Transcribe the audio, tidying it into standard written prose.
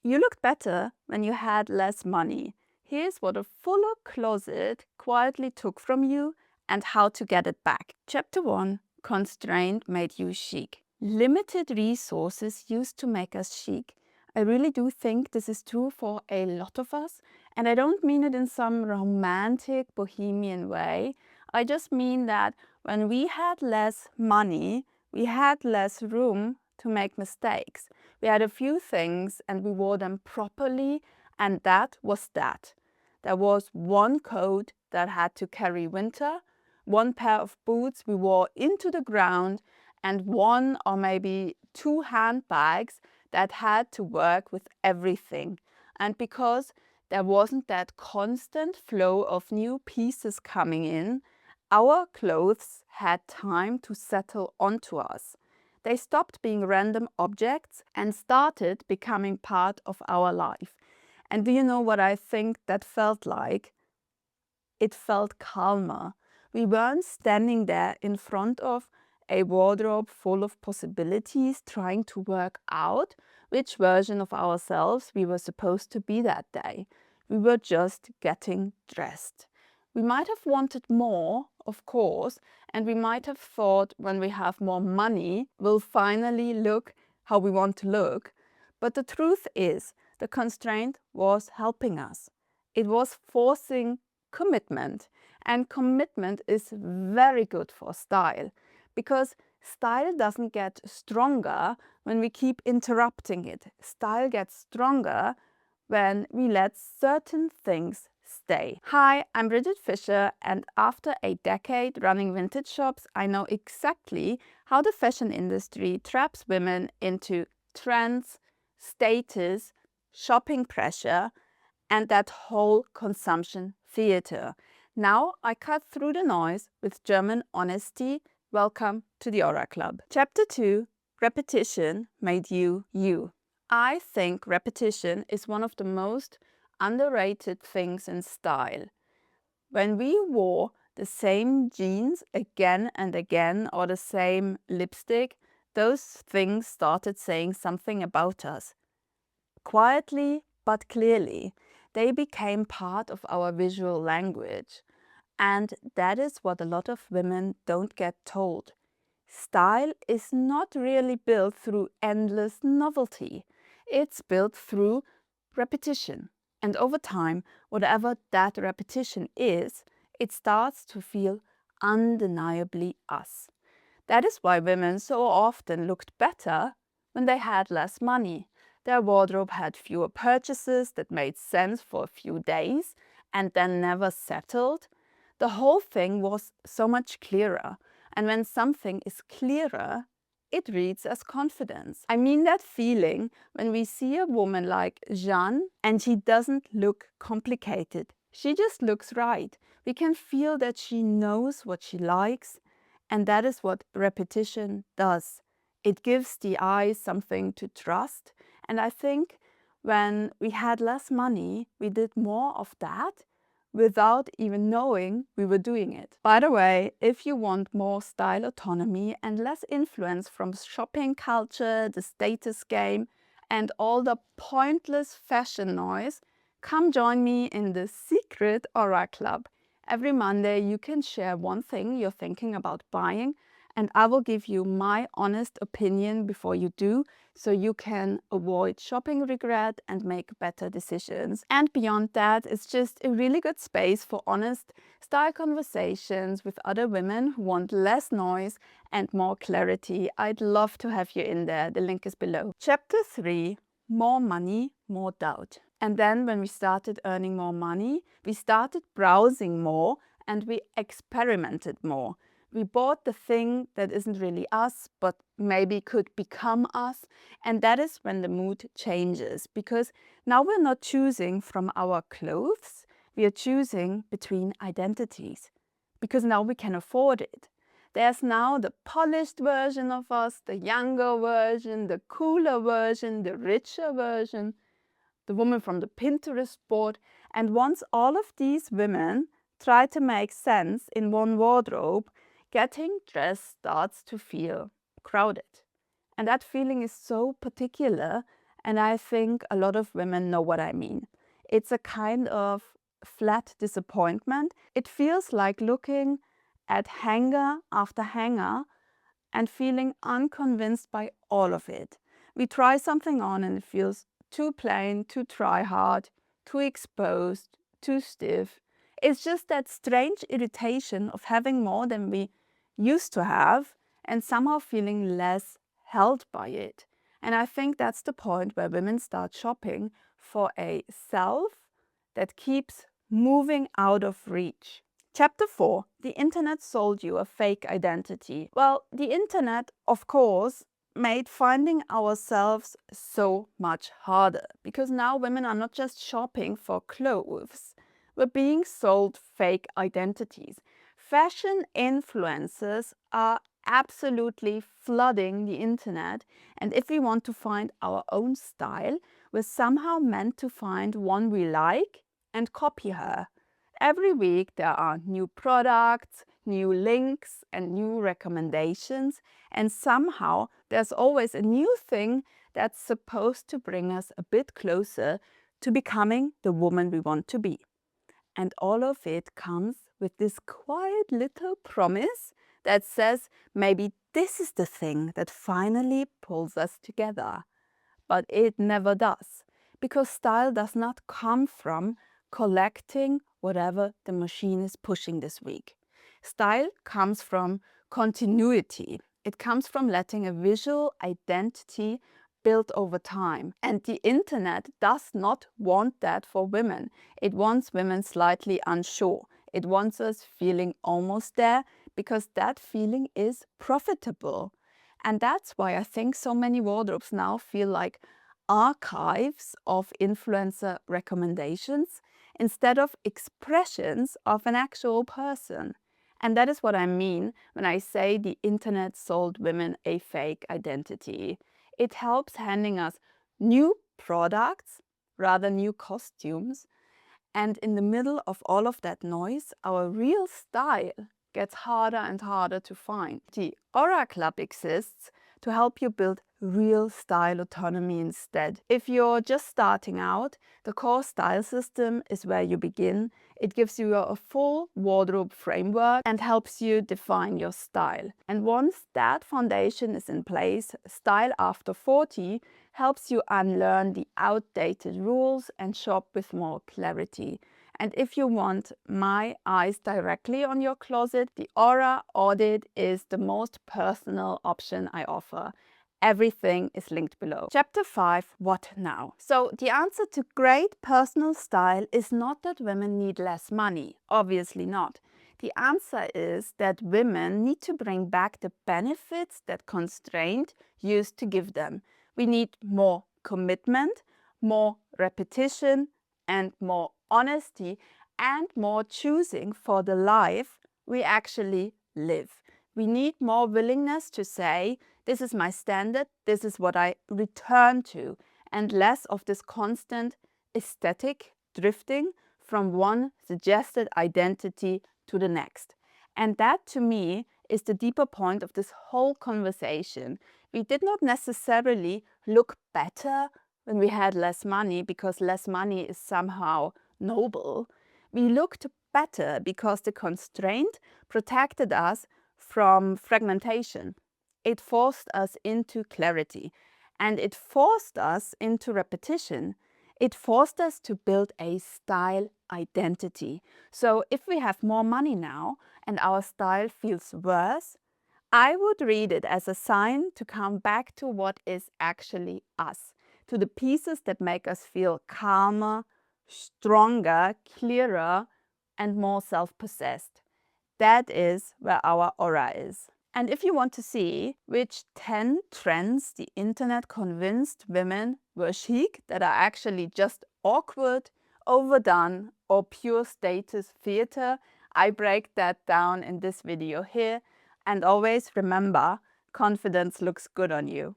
You looked better when you had less money. Here's what a fuller closet quietly took from you and how to get it back. Chapter 1: Constraint made you chic. Limited resources used to make us chic. I really do think this is true for a lot of us, and I don't mean it in some romantic bohemian way. I just mean that when we had less money, we had less room to make mistakes. We had a few things and we wore them properly, and that was that. There was one coat that had to carry winter, one pair of boots we wore into the ground, and one or maybe two handbags that had to work with everything. And because there wasn't that constant flow of new pieces coming in, our clothes had time to settle onto us. They stopped being random objects and started becoming part of our life. And do you know what I think that felt like? It felt calmer. We weren't standing there in front of a wardrobe full of possibilities, trying to work out which version of ourselves we were supposed to be that day. We were just getting dressed. We might have wanted more, of course, and we might have thought when we have more money, we'll finally look how we want to look. But the truth is, the constraint was helping us. It was forcing commitment. And commitment is very good for style, because style doesn't get stronger when we keep interrupting it. Style gets stronger when we let certain things stay. Hi, I'm Bridget Fisher, and after a decade running vintage shops, I know exactly how the fashion industry traps women into trends, status, shopping pressure, and that whole consumption theater. Now I cut through the noise with German honesty. Welcome to the Aura Club. Chapter 2: Repetition made you you. I think repetition is one of the most underrated things in style. When we wore the same jeans again and again, or the same lipstick, those things started saying something about us. Quietly but clearly, they became part of our visual language. And that is what a lot of women don't get told. Style is not really built through endless novelty. It's built through repetition. And over time, whatever that repetition is, it starts to feel undeniably us. That is why women so often looked better when they had less money. Their wardrobe had fewer purchases that made sense for a few days and then never settled. The whole thing was so much clearer. And when something is clearer, it reads as confidence. I mean that feeling when we see a woman like Jeanne and she doesn't look complicated. She just looks right. We can feel that she knows what she likes, and that is what repetition does. It gives the eye something to trust. And I think when we had less money, we did more of that without even knowing we were doing it. By the way, if you want more style autonomy and less influence from shopping culture, the status game, and all the pointless fashion noise, come join me in the secret Aura Club. Every Monday you can share one thing you're thinking about buying, and I will give you my honest opinion before you do, so you can avoid shopping regret and make better decisions. And beyond that, it's just a really good space for honest style conversations with other women who want less noise and more clarity. I'd love to have you in there. The link is below. Chapter 3: More money, more doubt. And then when we started earning more money, we started browsing more and we experimented more. We bought the thing that isn't really us, but maybe could become us. And that is when the mood changes, because now we're not choosing from our clothes, we are choosing between identities, because now we can afford it. There's now the polished version of us, the younger version, the cooler version, the richer version, the woman from the Pinterest board. And once all of these women try to make sense in one wardrobe, getting dressed starts to feel crowded. And that feeling is so particular And I think a lot of women know what I mean. It's a kind of flat disappointment. It feels like looking at hanger after hanger and feeling unconvinced by all of it. We try something on and it feels too plain, too try hard, too exposed, too stiff. It's just that strange irritation of having more than we used to have and somehow feeling less held by it. And I think that's the point where women start shopping for a self that keeps moving out of reach. Chapter 4. The internet sold you a fake identity. Well, the internet, of course, made finding ourselves so much harder because now women are not just shopping for clothes, we're being sold fake identities. Fashion influencers are absolutely flooding the internet, and if we want to find our own style, we're somehow meant to find one we like and copy her. Every week there are new products, new links and new recommendations, and somehow there's always a new thing that's supposed to bring us a bit closer to becoming the woman we want to be. And all of it comes with this quiet little promise that says maybe this is the thing that finally pulls us together. But it never does, because style does not come from collecting whatever the machine is pushing this week. Style comes from continuity. It comes from letting a visual identity build over time. And the internet does not want that for women. It wants women slightly unsure. It wants us feeling almost there because that feeling is profitable. And that's why I think so many wardrobes now feel like archives of influencer recommendations instead of expressions of an actual person. And that is what I mean when I say the internet sold women a fake identity. It helps handing us new products, rather new costumes. And in the middle of all of that noise, our real style gets harder and harder to find. The Aura Club exists to help you build real style autonomy instead. If you're just starting out, the core style system is where you begin. It gives you a full wardrobe framework and helps you define your style. And once that foundation is in place, Style After 40 helps you unlearn the outdated rules and shop with more clarity. And if you want my eyes directly on your closet, the Aura Audit is the most personal option I offer. Everything is linked below. Chapter 5, what now? So the answer to great personal style is not that women need less money. Obviously not. The answer is that women need to bring back the benefits that constraint used to give them. We need more commitment, more repetition, and more honesty, and more choosing for the life we actually live. We need more willingness to say, this is my standard, this is what I return to, and less of this constant aesthetic drifting from one suggested identity to the next. And that, to me, is the deeper point of this whole conversation. We did not necessarily look better when we had less money because less money is somehow noble. We looked better because the constraint protected us from fragmentation. It forced us into clarity, and it forced us into repetition. It forced us to build a style identity. So if we have more money now and our style feels worse, I would read it as a sign to come back to what is actually us, to the pieces that make us feel calmer, stronger, clearer, and more self-possessed. That is where our aura is. And if you want to see which 10 trends the internet convinced women were chic that are actually just awkward, overdone, or pure status theater, I break that down in this video here. And always remember, confidence looks good on you.